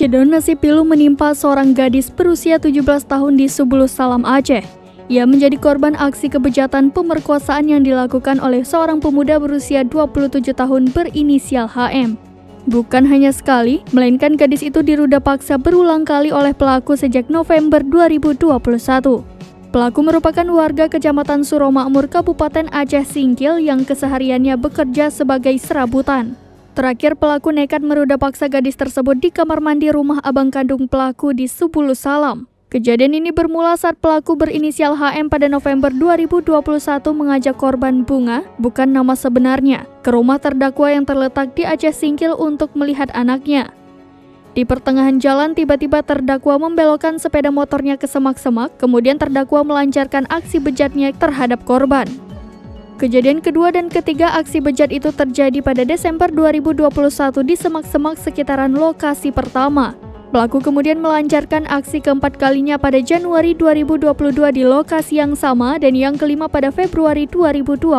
Cedera nasi pilu menimpa seorang gadis berusia 17 tahun di Subulus Salam, Aceh. Ia menjadi korban aksi kebejatan pemerkosaan yang dilakukan oleh seorang pemuda berusia 27 tahun berinisial HM. Bukan hanya sekali, melainkan gadis itu diruda paksa berulang kali oleh pelaku sejak November 2021. Pelaku merupakan warga Kecamatan Suromakmur, Kabupaten Aceh Singkil yang kesehariannya bekerja sebagai serabutan. Terakhir, pelaku nekat meruda paksa gadis tersebut di kamar mandi rumah abang kandung pelaku di Subulus Salam. Kejadian ini bermula saat pelaku berinisial HM pada November 2021 mengajak korban Bunga, bukan nama sebenarnya, ke rumah terdakwa yang terletak di Aceh Singkil untuk melihat anaknya. Di pertengahan jalan, tiba-tiba terdakwa membelokkan sepeda motornya ke semak-semak, kemudian terdakwa melancarkan aksi bejatnya terhadap korban. Kejadian kedua dan ketiga aksi bejat itu terjadi pada Desember 2021 di semak-semak sekitaran lokasi pertama. Pelaku kemudian melancarkan aksi keempat kalinya pada Januari 2022 di lokasi yang sama dan yang kelima pada Februari 2022.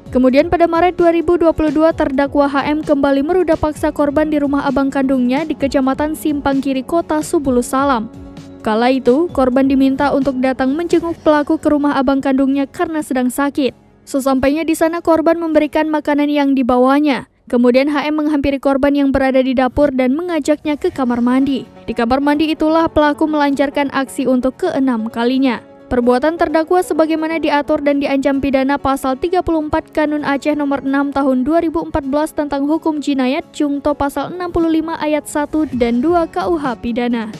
Kemudian pada Maret 2022 terdakwa HM kembali meruda paksa korban di rumah abang kandungnya di Kecamatan Simpang Kiri, Kota Subulus Salam. Kala itu, korban diminta untuk datang menjenguk pelaku ke rumah abang kandungnya karena sedang sakit. Sesampainya di sana, korban memberikan makanan yang dibawanya. Kemudian HM menghampiri korban yang berada di dapur dan mengajaknya ke kamar mandi. Di kamar mandi itulah pelaku melancarkan aksi untuk ke-6 kalinya. Perbuatan terdakwa sebagaimana diatur dan diancam pidana pasal 34 Kanun Aceh nomor 6 tahun 2014 tentang hukum jinayat Jungto pasal 65 ayat 1 dan 2 KUH pidana.